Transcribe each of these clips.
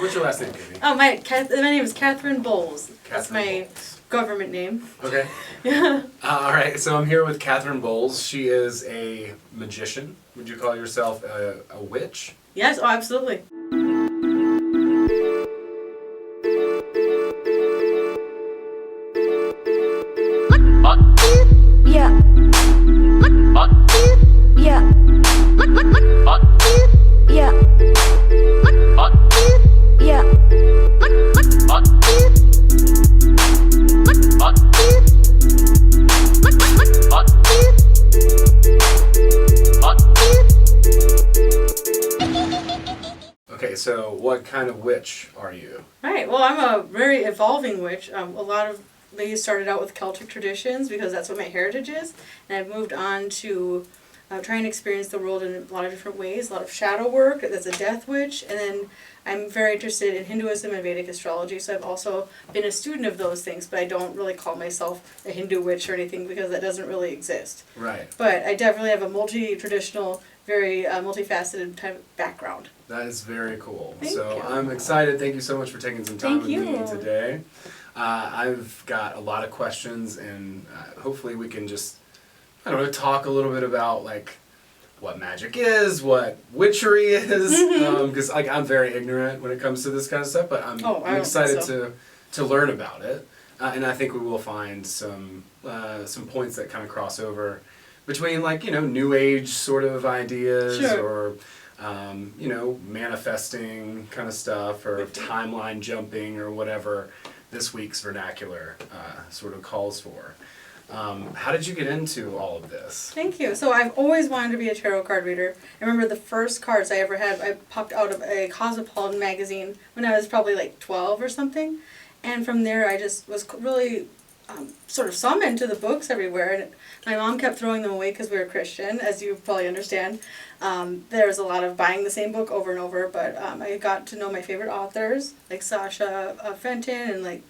What's your last name, Kayti? Oh, my name is Catherine Bowles. That's Catherine my Bowles. government name. Okay. Yeah. All right, so I'm here with Catherine Bowles. She is a magician. Would you call yourself a witch? Yes, oh, absolutely. Yeah. Yeah. Yeah. Yeah. Okay, so what kind of witch are you? Right. Well, I'm a very evolving witch. A lot of me started out with Celtic traditions because that's what my heritage is, and I've moved on to try and experience the world in a lot of different ways. A lot of shadow work. That's a death witch, and then I'm very interested in Hinduism and Vedic astrology. So I've also been a student of those things, but I don't really call myself a Hindu witch or anything because that doesn't really exist. Right. But I definitely have a multi-traditional, very multifaceted type of background. That is very cool. Thank so you. I'm excited. Thank you so much for taking some time Thank with me you. today. I've got a lot of questions, and hopefully we can just, I don't know, talk a little bit about like what magic is, what witchery is, because like I'm very ignorant when it comes to this kind of stuff, but I'm excited to learn about it, and I think we will find some points that kind of cross over between like new age sort of ideas or manifesting kind of stuff or timeline jumping or whatever this week's vernacular sort of calls for. How did you get into all of this? Thank you. So I've always wanted to be a tarot card reader. I remember the first cards I ever had, I popped out of a Cosmopolitan magazine when I was probably like 12 or something. And from there I just was really sort of summoned to the books everywhere. And my mom kept throwing them away because we were Christian, as you probably understand. There was a lot of buying the same book over and over, but I got to know my favorite authors, like Sasha Fenton and like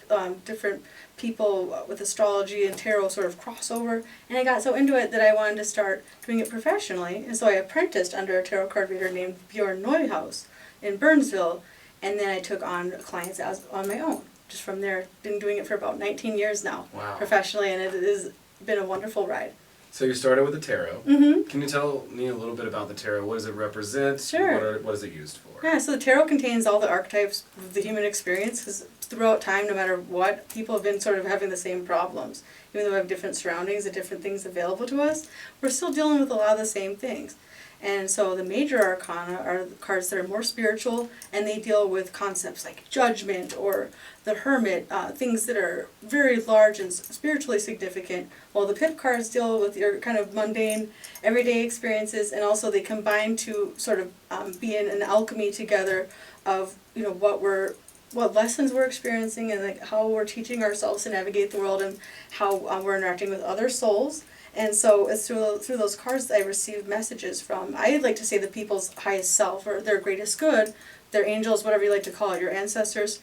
different people with astrology and tarot sort of crossover. And I got so into it that I wanted to start doing it professionally. And so I apprenticed under a tarot card reader named Bjorn Neuhaus in Burnsville. And then I took on clients on my own. Just from there, been doing it for about 19 years now, professionally, and it has been a wonderful ride. So you started with the tarot. Mm-hmm. Can you tell me a little bit about the tarot? What does it represent? Sure. What is it used for? Yeah, so the tarot contains all the archetypes of the human experience, because throughout time, no matter what, people have been sort of having the same problems. Even though we have different surroundings and different things available to us, we're still dealing with a lot of the same things. And so the major arcana are the cards that are more spiritual, and they deal with concepts like judgment or the hermit, things that are very large and spiritually significant, while the pip cards deal with your kind of mundane, everyday experiences, and also they combine to sort of be in an alchemy together of what lessons we're experiencing and like how we're teaching ourselves to navigate the world and how we're interacting with other souls. And so it's through those cards that I receive messages from, I like to say, the people's highest self or their greatest good, their angels, whatever you like to call it, your ancestors.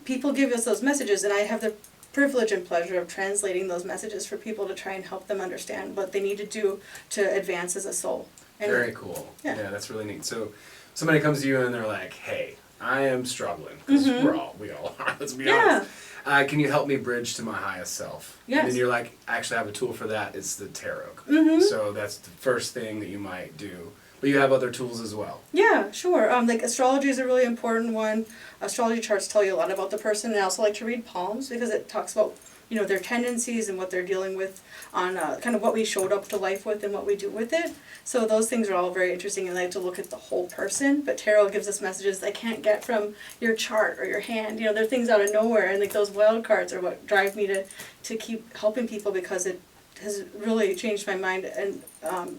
People give us those messages, and I have the privilege and pleasure of translating those messages for people to try and help them understand what they need to do to advance as a soul. And very cool. Yeah, that's really neat. So somebody comes to you and they're like, hey, I am struggling, because we all are, let's be honest. Can you help me bridge to my highest self? Yes. And then you're like, actually I have a tool for that, it's the tarot. So that's the first thing that you might do. But you have other tools as well. Yeah, sure. Like astrology is a really important one. Astrology charts tell you a lot about the person. And I also like to read palms because it talks about their tendencies and what they're dealing with on kind of what we showed up to life with and what we do with it. So those things are all very interesting, and I like to look at the whole person. But tarot gives us messages I can't get from your chart or your hand. They're things out of nowhere, and like those wild cards are what drive me to keep helping people, because it has really changed my mind and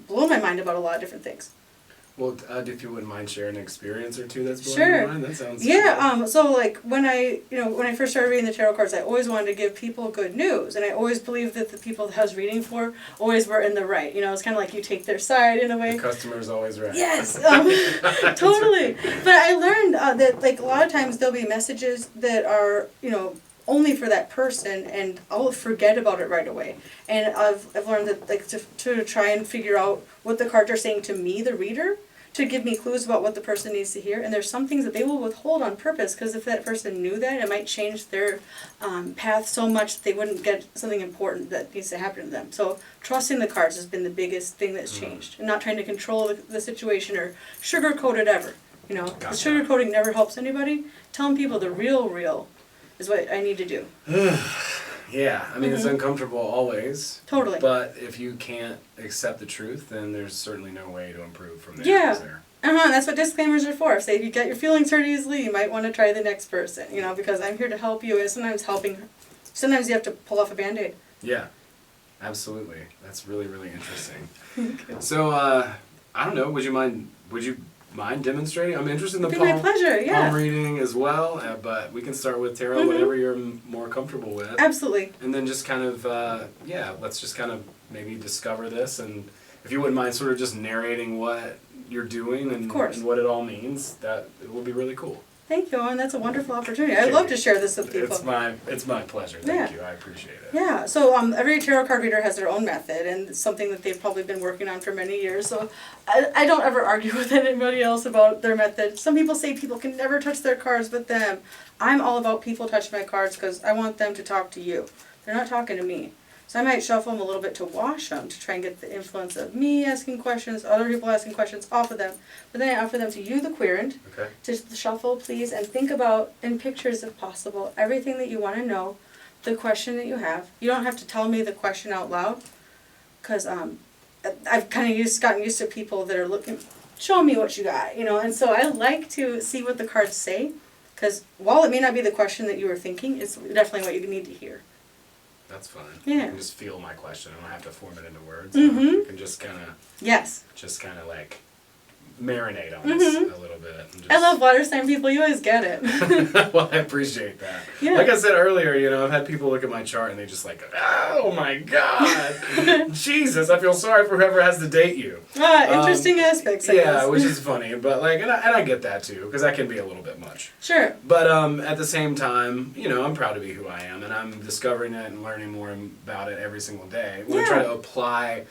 blown my mind about a lot of different things. Well, if you wouldn't mind sharing an experience or two that's blowing your mind, that sounds cool. So like when I first started reading the tarot cards, I always wanted to give people good news, and I always believed that the people that I was reading for always were in the right. It's kind of like you take their side in a way. The customer's always right. Yes, totally. But I learned that like a lot of times there'll be messages that are only for that person, and I'll forget about it right away. And I've learned that like to try and figure out what the cards are saying to me, the reader, to give me clues about what the person needs to hear. And there's some things that they will withhold on purpose, because if that person knew that, it might change their path so much that they wouldn't get something important that needs to happen to them. So trusting the cards has been the biggest thing that's changed, and not trying to control the situation or sugarcoat it ever. You know, the sugarcoating never helps anybody. Telling people the real is what I need to do. Yeah, I mean, it's uncomfortable always. Totally. But if you can't accept the truth, then there's certainly no way to improve from there. Yeah. Is there? That's what disclaimers are for. Say if you get your feelings hurt easily, you might want to try the next person. You know, because I'm here to help you, and sometimes you have to pull off a Band-Aid. Yeah, absolutely. That's really, really interesting. So, I don't know, would you mind demonstrating? I'm interested in the my pleasure, yeah. palm reading as well, but we can start with tarot, whatever you're more comfortable with. Absolutely. And then just kind of, let's just kind of maybe discover this, and if you wouldn't mind sort of just narrating what you're doing and what it all means, that it would be really cool. Thank you, and that's a wonderful opportunity. I'd love to share this with people. It's my pleasure. Thank you. I appreciate it. Yeah. So every tarot card reader has their own method, and it's something that they've probably been working on for many years. So I don't ever argue with anybody else about their method. Some people say people can never touch their cards but them. I'm all about people touching my cards because I want them to talk to you. They're not talking to me. So I might shuffle them a little bit to wash them, to try and get the influence of me asking questions, other people asking questions off of them. But then I offer them to you, the querent, to shuffle, please, and think about, in pictures if possible, everything that you want to know, the question that you have. You don't have to tell me the question out loud, because I've kind of gotten used to people that are looking, show me what you got, you know. And so I like to see what the cards say, because while it may not be the question that you were thinking, it's definitely what you need to hear. That's fun. Yeah. You can just feel my question. I don't have to form it into words. You can just kind of like marinate on this a little bit. And just... I love water sign people. You always get it. Well, I appreciate that. Yeah. Like I said earlier, you know, I've had people look at my chart and they just like, oh my God, Jesus, I feel sorry for whoever has to date you. Interesting aspects. I guess. Which is funny, but like, and I get that too, because that can be a little bit much. Sure. But at the same time, you know, I'm proud to be who I am, and I'm discovering it and learning more about it every single day. I want to try to apply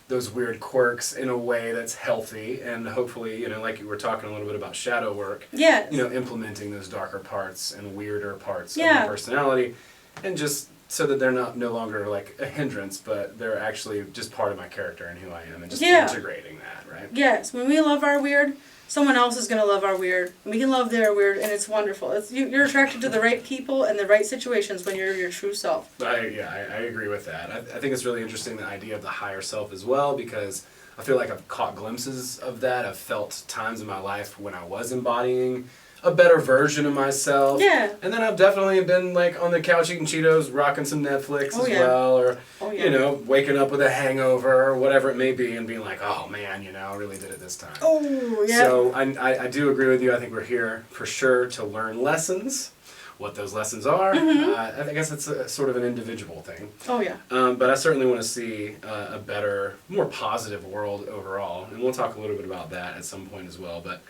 those weird quirks in a way that's healthy, and hopefully, you know, like you were talking a little bit about shadow work. Yes. You know, implementing those darker parts and weirder parts of my personality, and just so that they're no longer like a hindrance, but they're actually just part of my character and who I am, and just integrating that, right? Yes. When we love our weird, someone else is going to love our weird. We can love their weird, and it's wonderful. You're attracted to the right people and the right situations when you're your true self. I agree with that. I think it's really interesting, the idea of the higher self as well, because I feel like I've caught glimpses of that. I've felt times in my life when I was embodying a better version of myself. Yeah. And then I've definitely been like on the couch eating Cheetos, rocking some Netflix as well, or you know, waking up with a hangover or whatever it may be, and being like, oh man, you know, I really did it this time. Oh yeah. So I do agree with you. I think we're here for sure to learn lessons. What those lessons are, I guess it's a sort of an individual thing. Oh yeah. But I certainly want to see a better, more positive world overall, and we'll talk a little bit about that at some point as well. But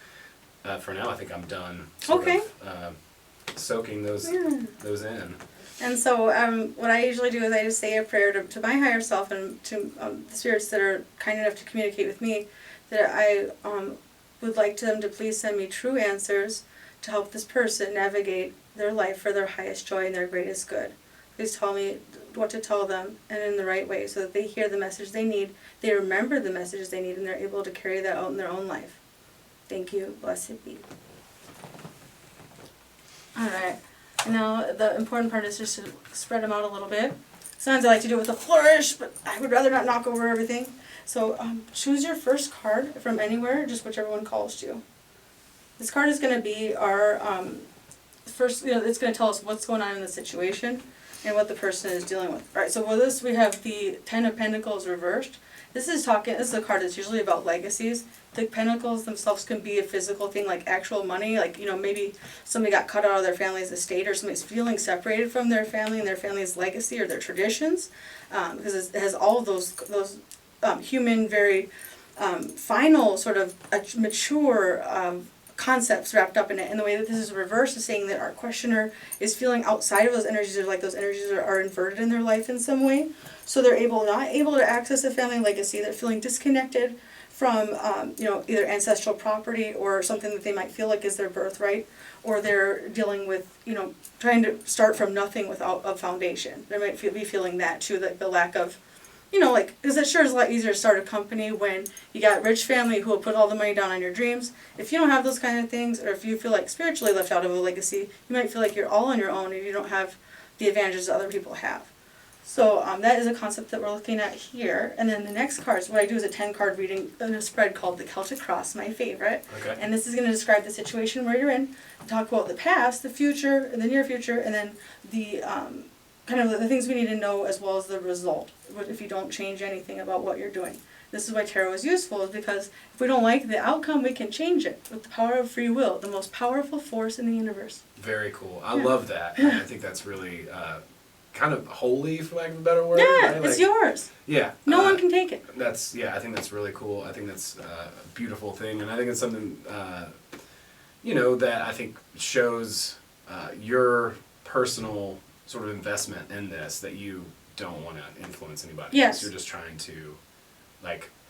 for now, I think I'm done. Sort of, soaking those in. And so what I usually do is I just say a prayer to my higher self and to the spirits that are kind enough to communicate with me, that I would like them to please send me true answers to help this person navigate their life for their highest joy and their greatest good. Please tell me what to tell them, and in the right way, so that they hear the message they need, they remember the messages they need, and they're able to carry that out in their own life. Thank you. Blessed be. All right. Now, the important part is just to spread them out a little bit. Sometimes I like to do it with a flourish, but I would rather not knock over everything. So choose your first card from anywhere, just whichever one calls to you. This card is going to be our first, you know, it's going to tell us what's going on in the situation and what the person is dealing with. All right, so with this, we have the Ten of Pentacles reversed. This is a card that's usually about legacies. The pentacles themselves can be a physical thing, like actual money, like, you know, maybe somebody got cut out of their family's estate, or somebody's feeling separated from their family and their family's legacy or their traditions, because it has all of those human, very final sort of mature concepts wrapped up in it. And the way that this is reversed is saying that our questioner is feeling outside of those energies, or like those energies are inverted in their life in some way. So they're not able to access a family legacy. They're feeling disconnected from, either ancestral property or something that they might feel like is their birthright, or they're dealing with, trying to start from nothing without a foundation. They might be feeling that too, the lack of, because it sure is a lot easier to start a company when you got a rich family who will put all the money down on your dreams. If you don't have those kind of things, or if you feel like spiritually left out of a legacy, you might feel like you're all on your own and you don't have the advantages that other people have. So that is a concept that we're looking at here. And then the next cards, what I do is a 10-card reading in a spread called the Celtic Cross, my favorite. Okay. And this is going to describe the situation where you're in, talk about the past, the future, and the near future, and then the kind of the things we need to know as well as the result, if you don't change anything about what you're doing. This is why tarot is useful, is because if we don't like the outcome, we can change it with the power of free will, the most powerful force in the universe. Very cool. I love that. And I think that's really kind of holy, for lack of a better word. Yeah, right? it's yours. Yeah. No one can take it. I think that's really cool. I think that's a beautiful thing. And I think it's something, that I think shows your personal sort of investment in this, that you don't want to influence anybody else. You're just trying to,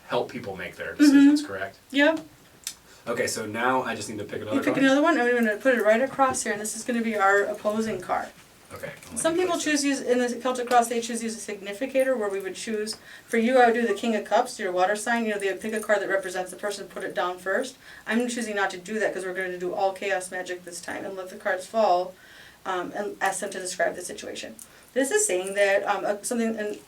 help people make their decisions, correct? Yep. Okay, so now I just need to pick another card? You pick another one, and we're going to put it right across here, and this is going to be our opposing card. Okay. Some people choose use, in the Celtic Cross, they choose use a significator, where we would choose, for you I would do the King of Cups, your water sign, they pick a card that represents the person, put it down first. I'm choosing not to do that because we're going to do all chaos magic this time and let the cards fall and ask them to describe the situation. This is saying that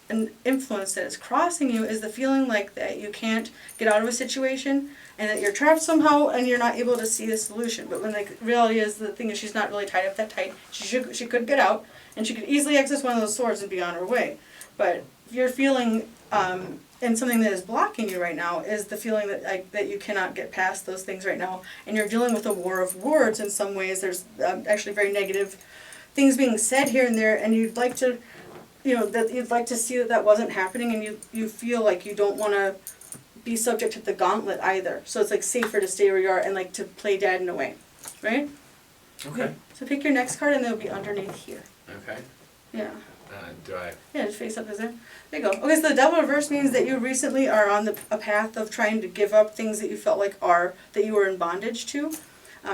an influence that is crossing you is the feeling like that you can't get out of a situation and that you're trapped somehow and you're not able to see the solution. But when the reality is, the thing is, she's not really tied up that tight. She could get out, and she could easily access one of those swords and be on her way. But if you're feeling, and something that is blocking you right now is the feeling that you cannot get past those things right now, and you're dealing with a war of words in some ways. There's actually very negative things being said here and there, and you'd like to, that you'd like to see that wasn't happening, and you feel like you don't want to be subject to the gauntlet either. So it's safer to stay where you are and to play dead in a way, right? Okay. So pick your next card, and they'll be underneath here. Okay. Yeah. Do I? Yeah, just face up as there. There you go. Okay, so the Devil reverse means that you recently are on a path of trying to give up things that you felt like that you were in bondage to.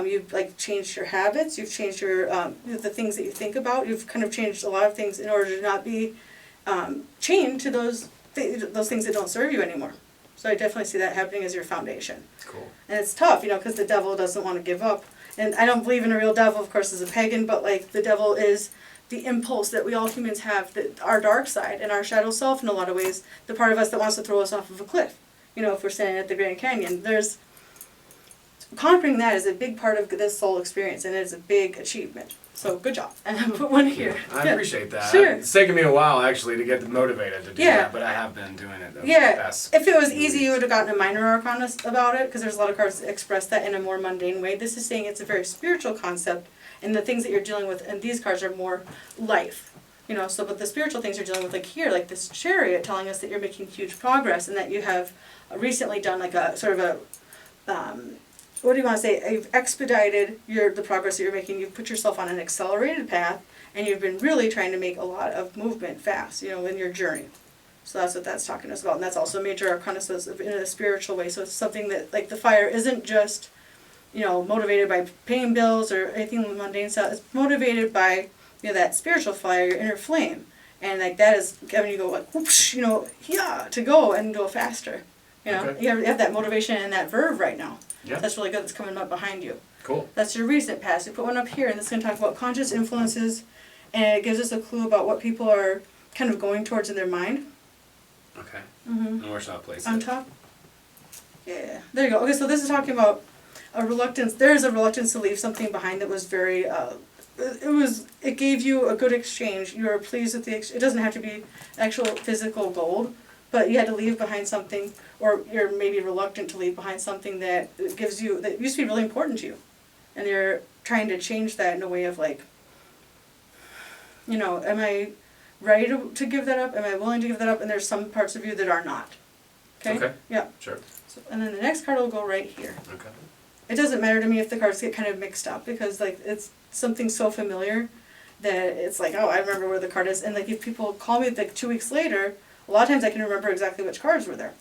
You've changed your habits. You've changed your the things that you think about. You've kind of changed a lot of things in order to not be chained to those things that don't serve you anymore. So I definitely see that happening as your foundation. Cool. And it's tough, because the devil doesn't want to give up. And I don't believe in a real devil, of course, as a pagan, but the devil is the impulse that we all humans have, that our dark side and our shadow self, in a lot of ways, the part of us that wants to throw us off of a cliff. If we're standing at the Grand Canyon, conquering that is a big part of this soul experience, and it's a big achievement. So good job. And I put one here. I appreciate that. Sure. It's taken me a while actually to get motivated to do that, but I have been doing it. If it was easy, you would have gotten a minor arcana about it, because there's a lot of cards that express that in a more mundane way. This is saying it's a very spiritual concept, and the things that you're dealing with, and these cards are more life. But the spiritual things you're dealing with, here, this chariot, telling us that you're making huge progress, and that you have recently done a sort of a what do you want to say? You've expedited the progress that you're making. You've put yourself on an accelerated path, and you've been really trying to make a lot of movement fast, in your journey. So that's what that's talking to us about, and that's also major arcana, so in a spiritual way. So it's something that, the fire isn't just, motivated by paying bills or anything mundane stuff. It's motivated by, that spiritual fire, your inner flame, and that is having you go whoosh, to go and go faster. Okay. You have that motivation and that verve right now. Yeah. That's really good. That's coming up behind you. Cool. That's your recent past. We put one up here, and this is going to talk about conscious influences, and it gives us a clue about what people are kind of going towards in their mind. Okay. Mm-hmm. And where should I place it? On top? Yeah. There you go. Okay, so this is talking about a reluctance. There is a reluctance to leave something behind that was very, it gave you a good exchange. You were pleased with the exchange. It doesn't have to be actual physical gold, but you had to leave behind something, or you're maybe reluctant to leave behind something that used to be really important to you. And you're trying to change that in a way of am I ready to give that up? Am I willing to give that up? And there's some parts of you that are not. Okay? Yeah. Sure. So, and then the next card will go right here. Okay. It doesn't matter to me if the cards get kind of mixed up, because it's something so familiar that it's oh, I remember where the card is. And if people call me 2 weeks later, a lot of times I can remember exactly which cards were there.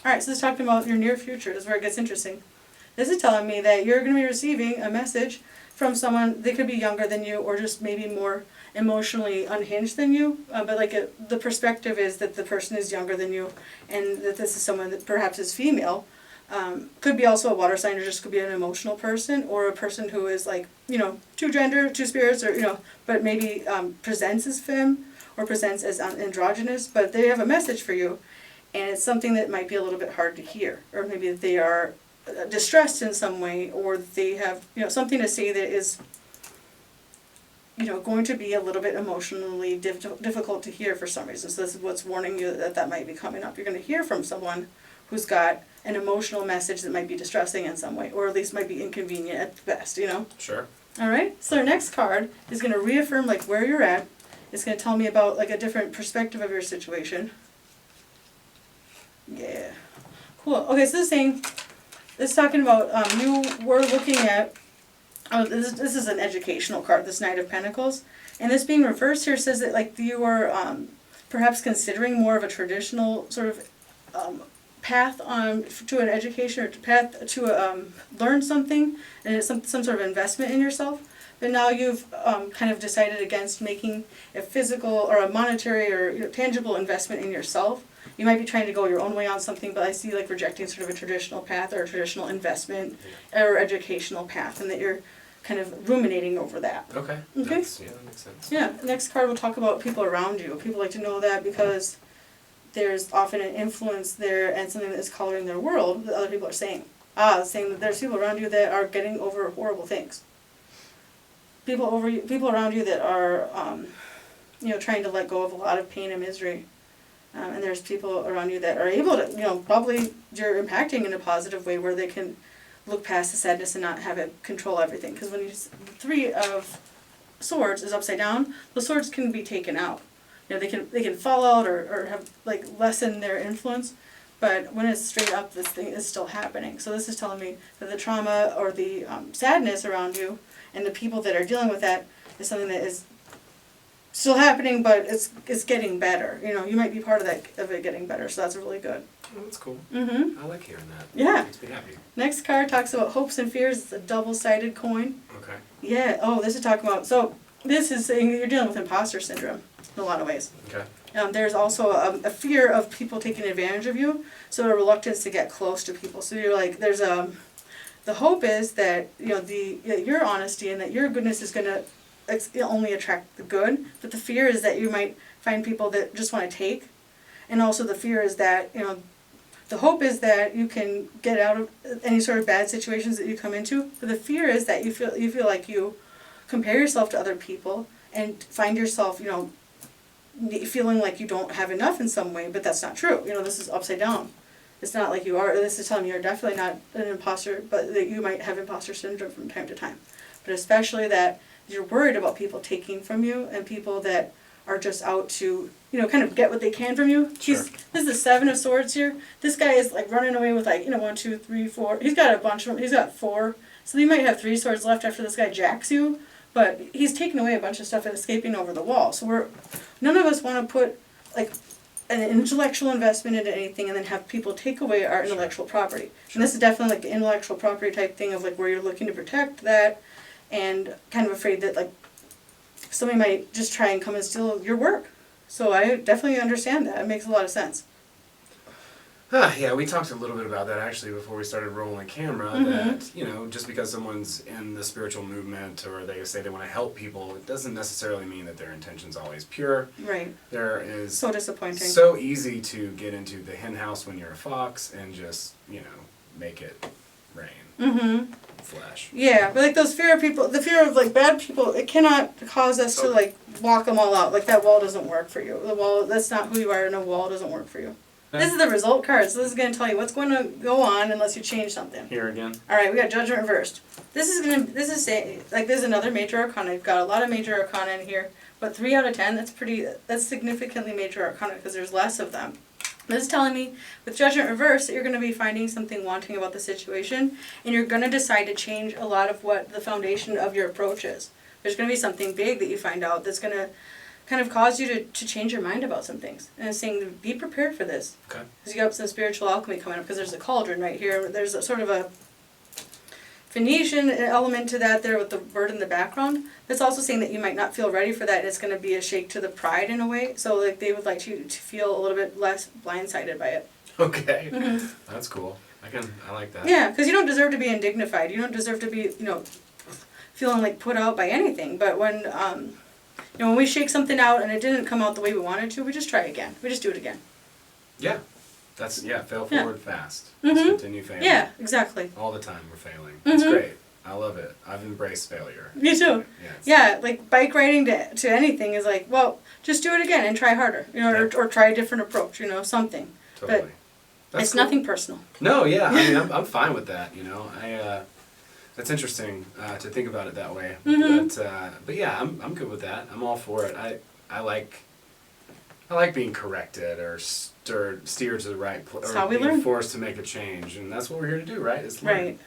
Alright, so this is talking about your near future. This is where it gets interesting. This is telling me that you're going to be receiving a message from someone. They could be younger than you or just maybe more emotionally unhinged than you. But like the perspective is that the person is younger than you and that this is someone that perhaps is female. Could be also a water sign or just could be an emotional person or a person who is like, two gender, two spirits or, but maybe presents as femme or presents as androgynous. But they have a message for you and it's something that might be a little bit hard to hear. Or maybe that they are distressed in some way or they have, something to say that is, going to be a little bit emotionally difficult to hear for some reason. So this is what's warning you that might be coming up. You're going to hear from someone who's got an emotional message that might be distressing in some way, or at least might be inconvenient at best, Sure. All right. So our next card is going to reaffirm like where you're at. It's going to tell me about like a different perspective of your situation. Yeah. Cool. Okay. So this is talking about you were looking at. Oh, this is an educational card. This Knight of Pentacles, and this being reversed here says that like you were perhaps considering more of a traditional sort of path to an education or path to learn something, and it's some sort of investment in yourself. But now you've kind of decided against making a physical or a monetary or tangible investment in yourself. You might be trying to go your own way on something, but I see like rejecting sort of a traditional path or a traditional investment or educational path, and that you're kind of ruminating over that. Okay. Okay. That makes sense. Yeah. Next card will talk about people around you. People like to know that because there's often an influence there and something that is coloring their world that other people are saying. Saying that there's people around you that are getting over horrible things. People around you that are, trying to let go of a lot of pain and misery. And there's people around you that are able to, probably you're impacting in a positive way where they can look past the sadness and not have it control everything. Because when the Three of Swords is upside down, the swords can be taken out. They can fall out or have like lessen their influence. But when it's straight up, this thing is still happening. So this is telling me that the trauma or the sadness around you and the people that are dealing with that is something that is still happening, but it's getting better. You might be part of it getting better. So that's really good. Oh, that's cool. Mm-hmm. I like hearing that. Yeah. Makes me happy. Next card talks about hopes and fears. It's a double-sided coin. Okay. Yeah. Oh, this is talking about. So this is saying you're dealing with imposter syndrome in a lot of ways. Okay. There's also a fear of people taking advantage of you, so a reluctance to get close to people. So you're like, there's the hope is that your honesty and that your goodness is going to only attract the good, but the fear is that you might find people that just want to take, and also the fear is that the hope is that you can get out of any sort of bad situations that you come into, but the fear is that you feel like you compare yourself to other people and find yourself feeling like you don't have enough in some way, but that's not true. This is upside down. It's not like you are. This is telling me you're definitely not an imposter, but that you might have imposter syndrome from time to time. But especially that you're worried about people taking from you and people that are just out to, kind of get what they can from you. Sure. This is the Seven of Swords here. This guy is like running away with 1, 2, 3, 4. He's got a bunch of them. He's got 4. So you might have 3 swords left after this guy jacks you. But he's taking away a bunch of stuff and escaping over the wall. So none of us want to put an intellectual investment into anything and then have people take away our intellectual property. Sure. And this is definitely like the intellectual property type thing of where you're looking to protect that and kind of afraid that somebody might just try and come and steal your work. So I definitely understand that. It makes a lot of sense. Yeah, we talked a little bit about that actually before we started rolling camera, that, just because someone's in the spiritual movement or they say they want to help people, it doesn't necessarily mean that their intention's always pure. Right. There is so disappointing. So easy to get into the hen house when you're a fox and just, make it rain. Mm-hmm. Flesh. Yeah, but the fear of bad people, it cannot cause us to walk them all out. That wall doesn't work for you. The wall, that's not who you are, and a wall doesn't work for you. This is the result card, so this is going to tell you what's going to go on unless you change something. Here again. All right, we got Judgment reversed. This is another major arcana. You've got a lot of major arcana in here, but 3 out of 10, that's significantly major arcana because there's less of them. This is telling me with Judgment reversed that you're going to be finding something wanting about the situation, and you're going to decide to change a lot of what the foundation of your approach is. There's going to be something big that you find out that's going to kind of cause you to change your mind about some things. And it's saying, be prepared for this. Okay. Because you got some spiritual alchemy coming up, because there's a cauldron right here. There's a sort of a Phoenician element to that there with the bird in the background. It's also saying that you might not feel ready for that, and it's going to be a shake to the pride in a way. So like they would like you to feel a little bit less blindsided by it. Okay. Mm-hmm. That's cool. I like that. Yeah, because you don't deserve to be indignified. You don't deserve to be, feeling like put out by anything. But when, when we shake something out and it didn't come out the way we wanted to, we just try again. We just do it again. Yeah. Fail forward fast. Mm-hmm. Just continue failing. Yeah, exactly. All the time we're failing. Mm-hmm. It's great. I love it. I've embraced failure. Me too. Yes. Yeah, like bike riding to anything is like, well, just do it again and try harder, or try a different approach, something. Totally. But it's cool. Nothing personal. No, yeah. I mean, I'm fine with that, That's interesting to think about it that way. Mm-hmm. But yeah, I'm good with that. I'm all for it. I like being corrected or steered to the right place, or being learn. Forced to make a change, and that's what we're here to do, right? Is learn.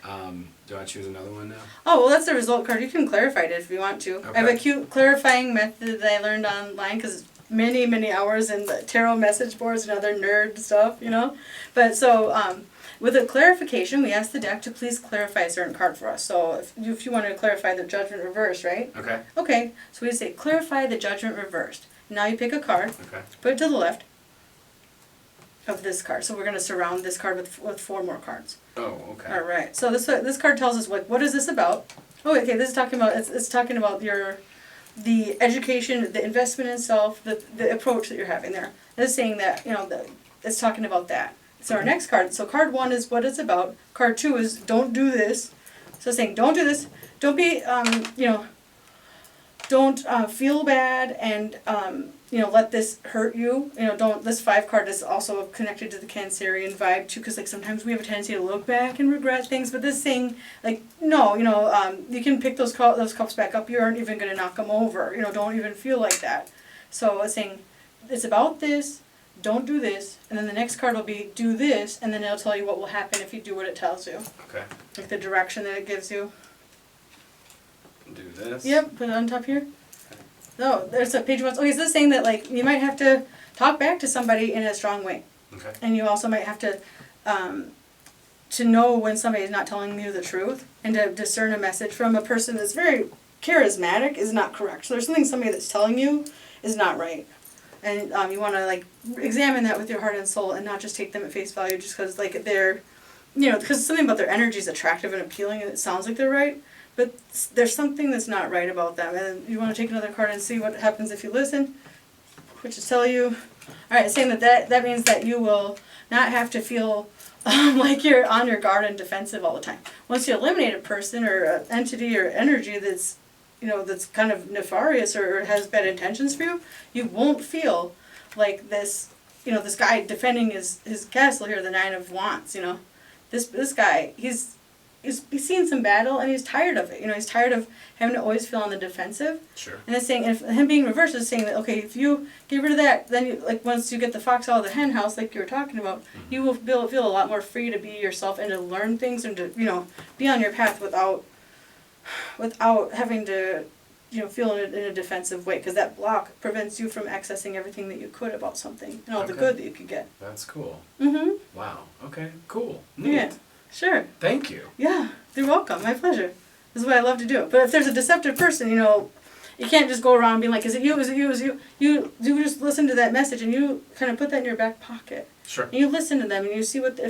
Right. Do I choose another one now? Oh, well, that's the result card. You can clarify it if you want to. Okay. I have a cute clarifying method that I learned online because many, many hours in the tarot message boards and other nerd stuff, But so with a clarification, we ask the deck to please clarify a certain card for us. So if you want to clarify the Judgment reversed, right? Okay. Okay, so we say clarify the Judgment reversed. Now you pick a card, put it to the left of this card. So we're going to surround this card with 4 more cards. Oh, okay. All right. So this card tells us what is this about? Oh, okay. This is talking about it's talking about the education, the investment in self, the approach that you're having there. It's saying that it's talking about that. So our next card. So card 1 is what it's about. Card 2 is don't do this. So it's saying don't do this. Don't be don't feel bad and let this hurt you. This 5 card is also connected to the Cancerian vibe too, because like sometimes we have a tendency to look back and regret things, but this thing, like, no, you can pick those cups back up. You aren't even going to knock them over. Don't even feel like that. So it's saying it's about this. Don't do this, and then the next card will be do this, and then it'll tell you what will happen if you do what it tells you. Okay. Like the direction that it gives you. Do this. Yep, put it on top here. No, there's a page 1. Okay, so this is saying that like you might have to talk back to somebody in a strong way. Okay. And you also might have to know when somebody is not telling you the truth, and to discern a message from a person that's very charismatic is not correct. So there's somebody that's telling you is not right. And you want to like examine that with your heart and soul, and not just take them at face value just because like they're, because something about their energy is attractive and appealing, and it sounds like they're right. But there's something that's not right about them, and you want to take another card and see what happens if you listen, which is tell you, all right, saying that means that you will not have to feel like you're on your guard and defensive all the time. Once you eliminate a person or an entity or energy that's, that's kind of nefarious or has bad intentions for you, you won't feel like this, this guy defending his castle here, the 9 of Wands, This guy, he's seen some battle and he's tired of it. He's tired of having to always feel on the defensive. Sure. And it's saying, if him being reversed is saying that, okay, if you get rid of that, then once you get the fox out of the hen house, like you were talking about, you will feel a lot more free to be yourself and to learn things and to, be on your path without having to, feel in a defensive way. Because that block prevents you from accessing everything that you could about something and all the good that you could get. That's cool. Mm-hmm. Wow. Okay. Cool. Neat. Yeah. Sure. Thank you. Yeah, you're welcome. My pleasure. This is what I love to do. But if there's a deceptive person, you can't just go around being like, is it you, is it you, is it you? You just listen to that message and you kind of put that in your back pocket. Sure. And you listen to them and you see what they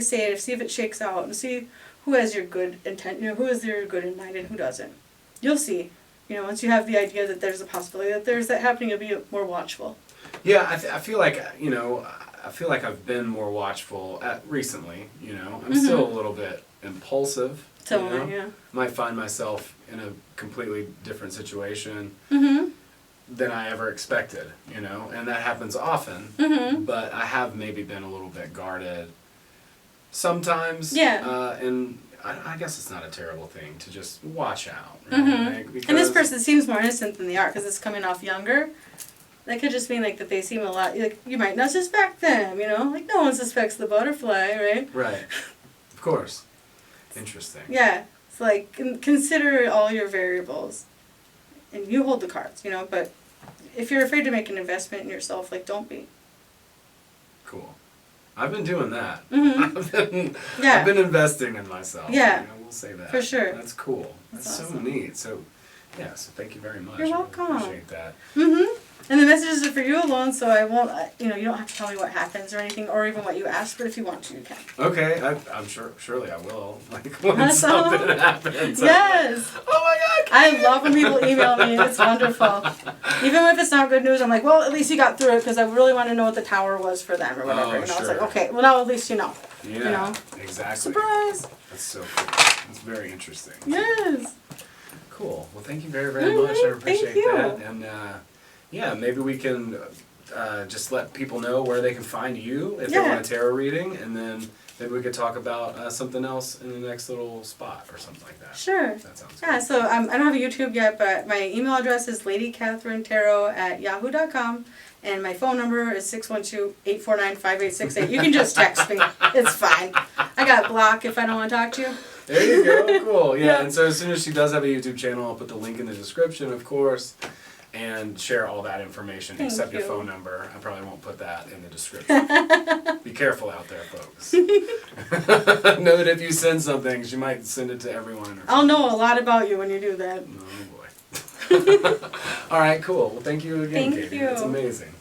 say, and see if it shakes out, and see who has your good intent, who has their good in mind and who doesn't. You'll see. Once you have the idea that there's a possibility that there's that happening, you'll be more watchful. Yeah, I feel like, I feel like I've been more watchful recently, I'm still a little bit impulsive. Totally, yeah. Might find myself in a completely different situation than I ever expected, and that happens often, but I have maybe been a little bit guarded sometimes. Yeah. And I guess it's not a terrible thing to just watch out. Right? Like, and this person seems more innocent than they are because it's coming off younger. That could just mean like that they seem a lot, like you might not suspect them, like no one suspects the butterfly, right? Right. Of course. Interesting. Yeah. It's like consider all your variables. and you hold the cards, you know, but if you're afraid to make an investment in yourself, like, don't be. Cool. I've been doing that. Mm-hmm. I've been investing in myself. Yeah. You know, we'll say that. For sure. That's cool. That's so awesome. neat. So, yeah, so thank you very much. You're I welcome. really appreciate that. Mm-hmm. And the messages are for you alone, so I won't, you know, you don't have to tell me what happens or anything, or even what you ask, but if you want to, you can. Okay, I'm sure, surely I will. Like, when That's something all. happens. Yes. I'm like, oh my God. I love when people email me. It's wonderful. Even if it's not good news, I'm like, well, at least you got through it because I really want to know what the tower was for them or whatever. Oh, you know, it's sure. like, okay, well, now at least you know. Yeah, You know? exactly. Surprise. That's so cool. That's very interesting. Yes. Cool. Well, thank you very, very much. I appreciate Thank you. that. And yeah, maybe we can just let people know where they can find you if they Yeah. want a tarot reading, and then maybe we could talk about something else in the next little spot or something like that. Sure. That sounds Yeah, good. so I don't have a YouTube yet, but my email address is ladycatherinetarot@yahoo.com, and my phone number is 612-849-5868. You can just text me. It's fine. I got block if I don't want to talk to you. There you go. Cool. Yeah. Yeah. And so as soon as she does have a YouTube channel, I'll put the link in the description, of course, and share all that information Thank except your you. phone number. I probably won't put that in the description. Be careful out there, folks. Know that if you send something, she might send it to everyone. Or I'll know a lot about you when you do that. Oh boy. All right, cool. Well, thank you again, Thank Katie. you. That's amazing.